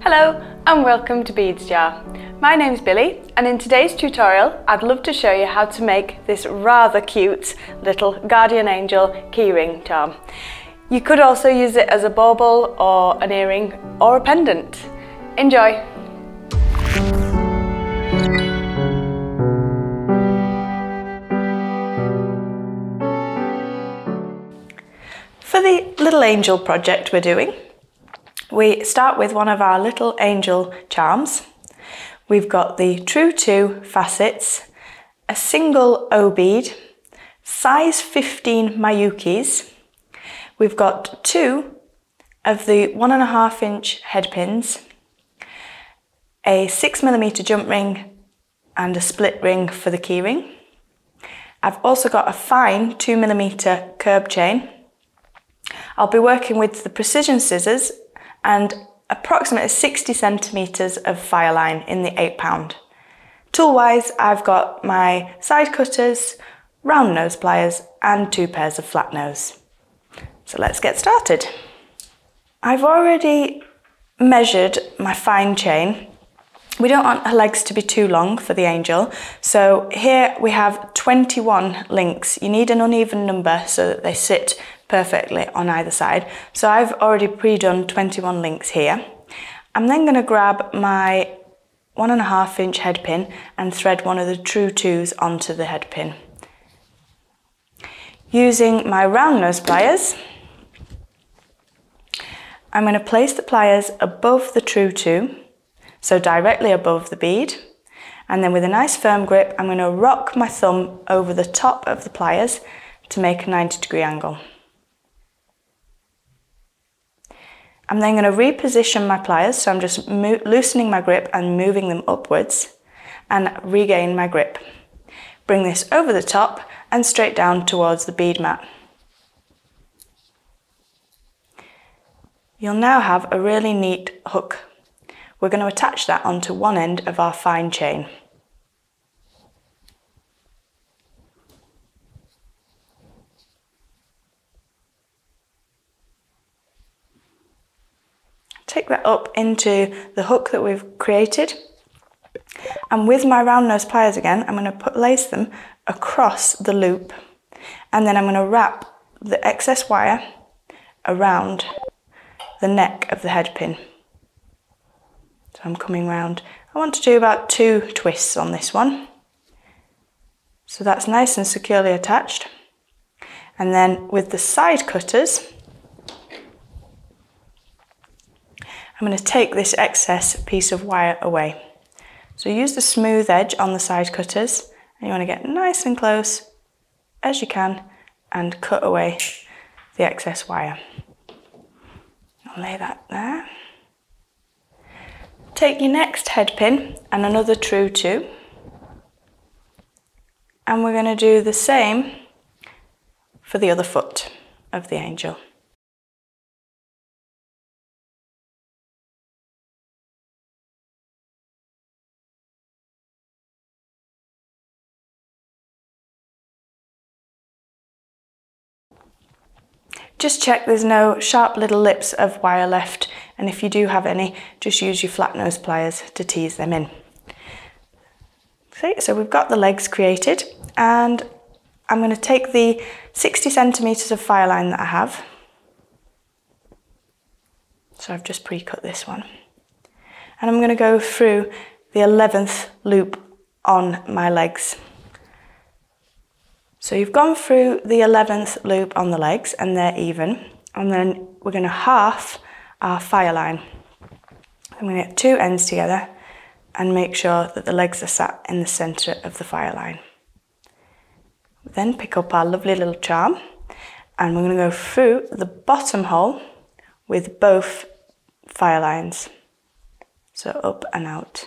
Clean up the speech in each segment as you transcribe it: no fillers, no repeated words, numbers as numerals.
Hello and welcome to Beads Jar. My name's Billy and in today's tutorial I'd love to show you how to make this rather cute little guardian angel keyring charm. You could also use it as a bauble or an earring or a pendant. Enjoy! For the little angel project we're doing, we start with one of our little angel charms. We've got the True2 facets, a single O bead, size 15 Mayukis. We've got two of the 1.5 inch head pins, a 6mm jump ring and a split ring for the keyring. I've also got a fine 2mm curb chain. I'll be working with the precision scissors and approximately 60 centimetres of fire line in the 8 lb. Tool-wise, I've got my side cutters, round nose pliers and 2 pairs of flat nose. So let's get started. I've already measured my fine chain. We don't want her legs to be too long for the angel, so here we have 21 links. You need an uneven number so that they sit perfectly on either side. So I've already pre-done 21 links here. I'm then going to grab my 1.5 inch head pin and thread one of the True2s onto the head pin. Using my round nose pliers, I'm going to place the pliers above the True2, so directly above the bead, and then with a nice firm grip I'm going to rock my thumb over the top of the pliers to make a 90-degree angle. I'm then going to reposition my pliers, so I'm just loosening my grip and moving them upwards and regain my grip. Bring this over the top and straight down towards the bead mat. You'll now have a really neat hook. We're going to attach that onto one end of our fine chain. Take that up into the hook that we've created, and with my round nose pliers again I'm going to lace them across the loop, and then I'm going to wrap the excess wire around the neck of the head pin. So I'm coming round. I want to do about 2 twists on this one, so that's nice and securely attached. And then with the side cutters I'm going to take this excess piece of wire away. So use the smooth edge on the side cutters and you want to get nice and close as you can and cut away the excess wire. I'll lay that there. Take your next head pin and another True2, and we're going to do the same for the other foot of the angel. Just check there's no sharp little lips of wire left, and if you do have any, just use your flat nose pliers to tease them in. Okay, so we've got the legs created, and I'm going to take the 60 centimetres of fire line that I have. So I've just pre-cut this one. And I'm going to go through the 11th loop on my legs. So you've gone through the 11th loop on the legs and they're even, and then we're going to half our fire line. I'm going to get 2 ends together and make sure that the legs are sat in the centre of the fire line. Then pick up our lovely little charm and we're going to go through the bottom hole with both fire lines. So up and out.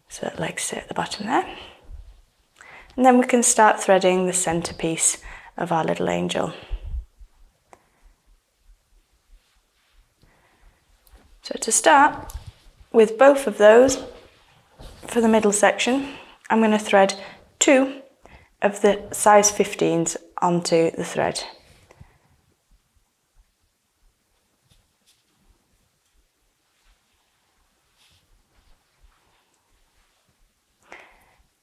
So the legs sit at the bottom there. And then we can start threading the centerpiece of our little angel. So to start with both of those, for the middle section, I'm going to thread 2 of the size 15s onto the thread.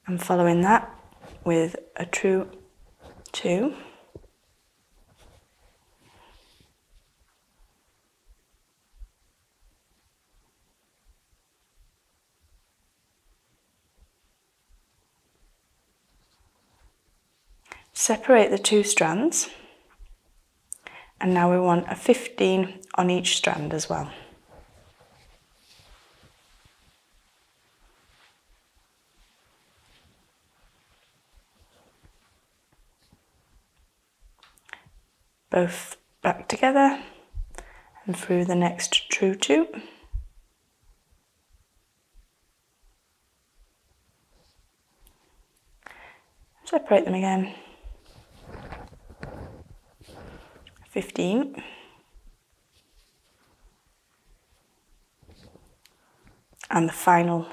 I'm following that with a true 2. Separate the 2 strands, and now we want a 15 on each strand as well. Both back together and through the next true 2. Separate them again. 15. And the final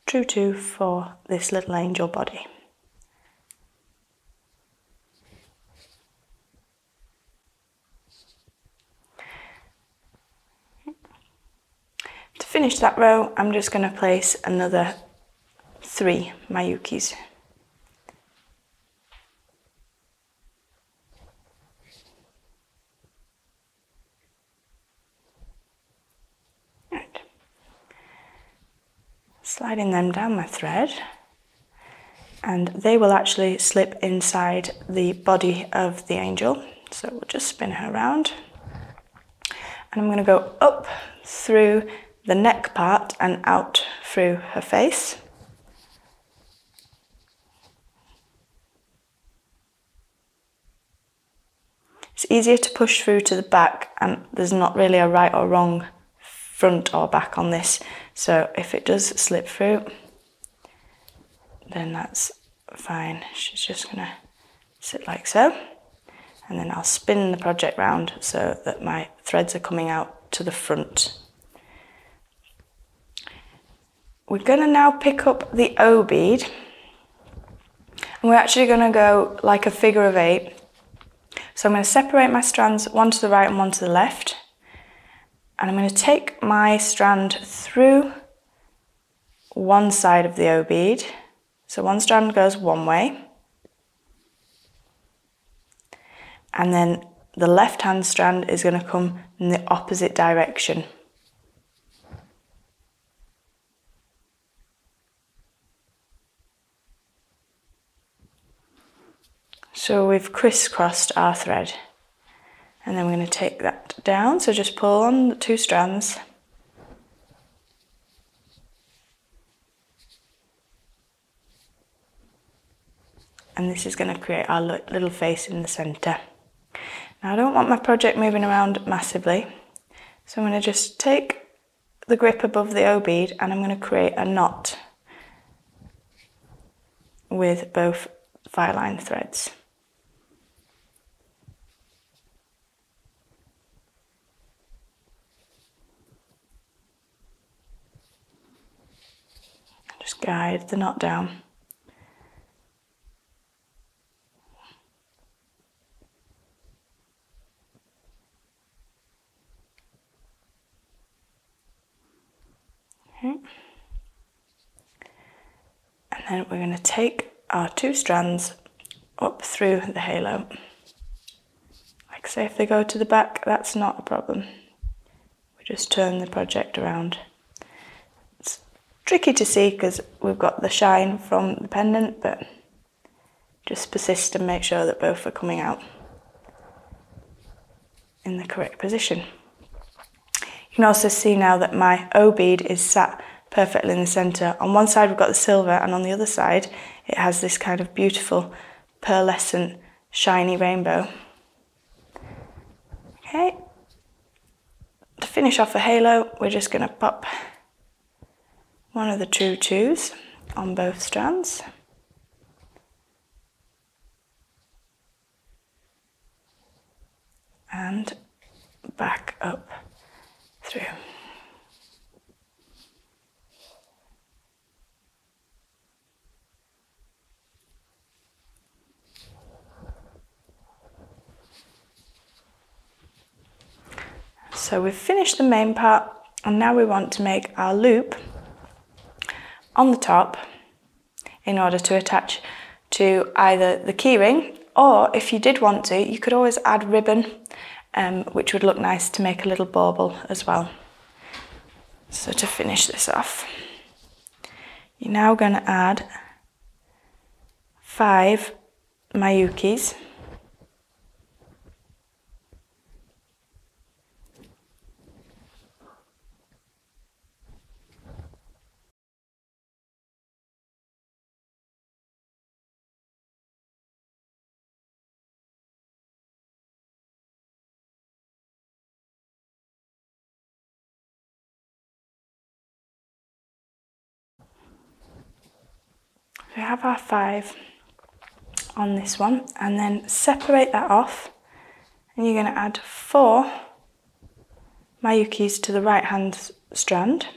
true 2 for this little angel body. To finish that row, I'm just going to place another 3 Mayukis. Sliding them down my thread, and they will actually slip inside the body of the angel. So we'll just spin her around, and I'm going to go up through the neck part and out through her face. It's easier to push through to the back, and there's not really a right or wrong front or back on this, so if it does slip through, then that's fine. She's just gonna sit like so, and then I'll spin the project round so that my threads are coming out to the front. We're gonna now pick up the O bead, and we're actually gonna go like a figure of 8. So I'm going to separate my strands, one to the right and one to the left. And I'm going to take my strand through one side of the O bead. So one strand goes one way. And then the left-hand strand is going to come in the opposite direction. So we've crisscrossed our thread, and then we're going to take that down. So just pull on the 2 strands, and this is going to create our little face in the centre. Now I don't want my project moving around massively, so I'm going to just take the grip above the O bead and I'm going to create a knot with both file line threads. Just guide the knot down. Okay. And then we're going to take our 2 strands up through the halo. Like say if they go to the back, that's not a problem. We just turn the project around. Tricky to see because we've got the shine from the pendant, but just persist and make sure that both are coming out in the correct position. You can also see now that my O bead is sat perfectly in the centre. On one side we've got the silver, and on the other side it has this kind of beautiful pearlescent shiny rainbow. Okay, to finish off the halo we're just going to pop one of the true 2s on both strands. And back up through. So we've finished the main part, and now we want to make our loop on the top in order to attach to either the keyring, or if you did want to, you could always add ribbon, which would look nice to make a little bauble as well. So to finish this off, you're now going to add 5 Mayukis. We have our 5 on this one, and then separate that off, and you're going to add 4 Mayukis to the right hand strand.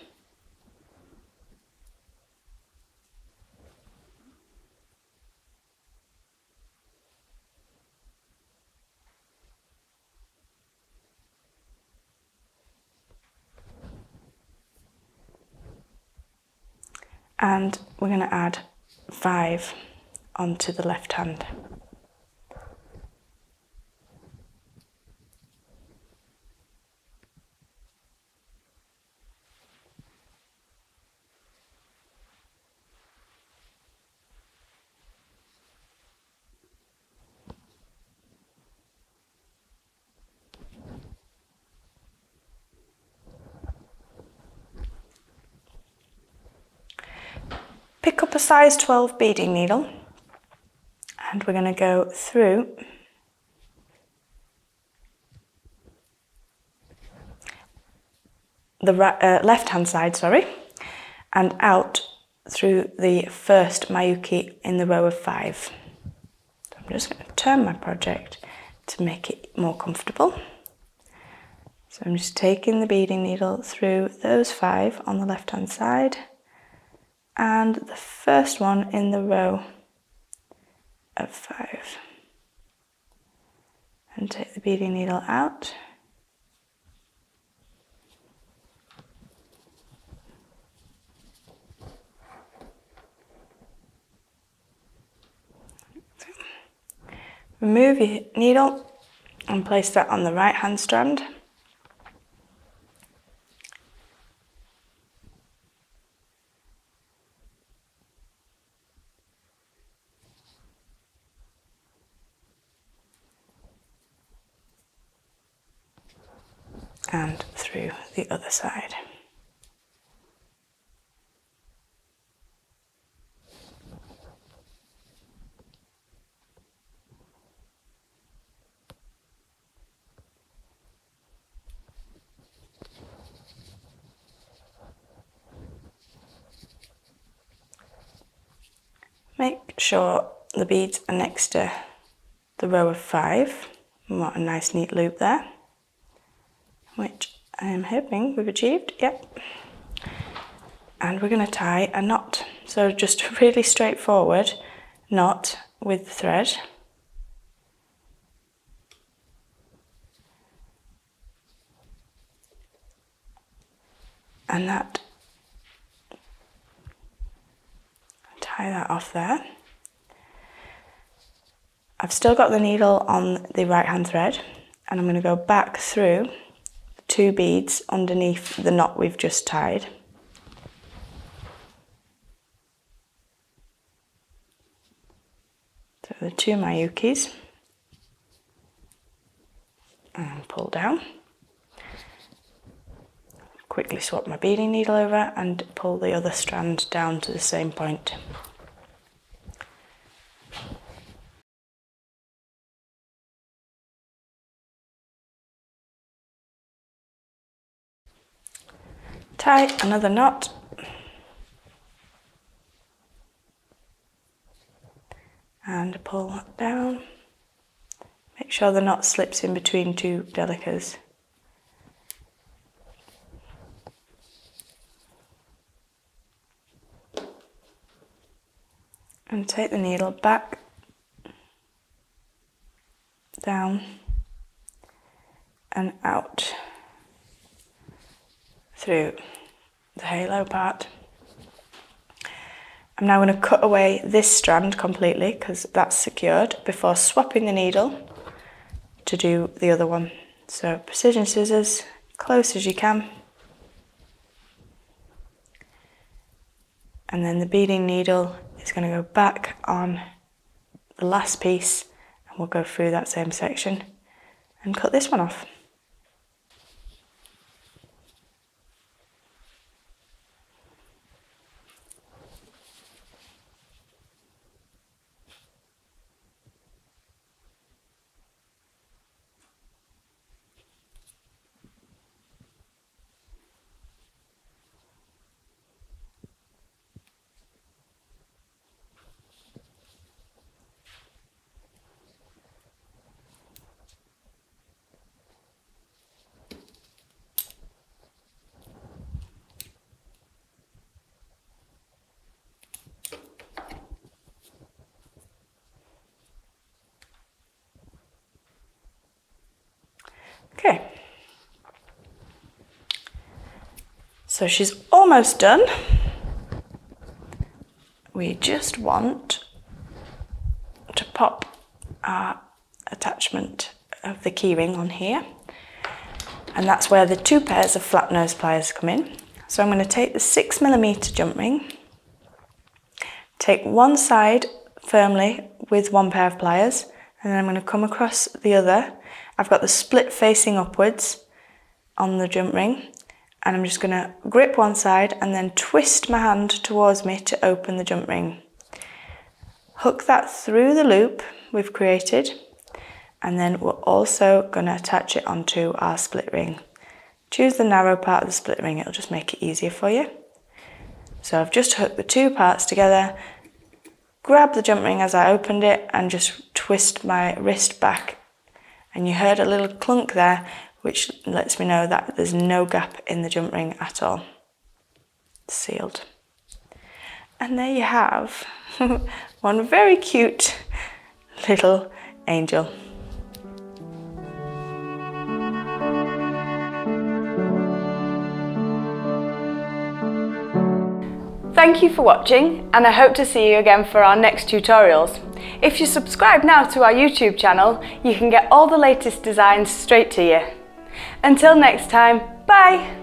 And we're going to add 5 onto the left hand. Pick up a size 12 beading needle, and we're going to go through the left hand side, and out through the first Mayuki in the row of 5. So I'm just going to turn my project to make it more comfortable. So I'm just taking the beading needle through those 5 on the left hand side, and the first one in the row of 5, and take the beading needle out, remove your needle and place that on the right hand strand. And through the other side. Make sure the beads are next to the row of 5. We want a nice neat loop there, which I am hoping we've achieved. Yep. And we're going to tie a knot. So just a really straightforward knot with the thread. And that, tie that off there. I've still got the needle on the right hand thread, and I'm going to go back through the 2 beads underneath the knot we've just tied. So the 2 Mayukis, and pull down. Quickly swap my beading needle over and pull the other strand down to the same point. Tie another knot, and pull down. Make sure the knot slips in between 2 delicas. And take the needle back, down and out through the halo part. I'm now going to cut away this strand completely because that's secured before swapping the needle to do the other one. So precision scissors, close as you can. And then the beading needle is going to go back on the last piece, and we'll go through that same section and cut this one off. Okay, so she's almost done. We just want to pop our attachment of the keyring on here, and that's where the 2 pairs of flat nose pliers come in. So I'm going to take the 6mm jump ring, take one side firmly with 1 pair of pliers, and then I'm going to come across the other. I've got the split facing upwards on the jump ring, and I'm just going to grip one side and then twist my hand towards me to open the jump ring. Hook that through the loop we've created, and then we're also going to attach it onto our split ring. Choose the narrow part of the split ring, it'll just make it easier for you. So I've just hooked the 2 parts together, grab the jump ring as I opened it and just twist my wrist back. And you heard a little clunk there, which lets me know that there's no gap in the jump ring at all. It's sealed. And there you have one very cute little angel. Thank you for watching, and I hope to see you again for our next tutorials. If you subscribe now to our YouTube channel, you can get all the latest designs straight to you. Until next time, bye!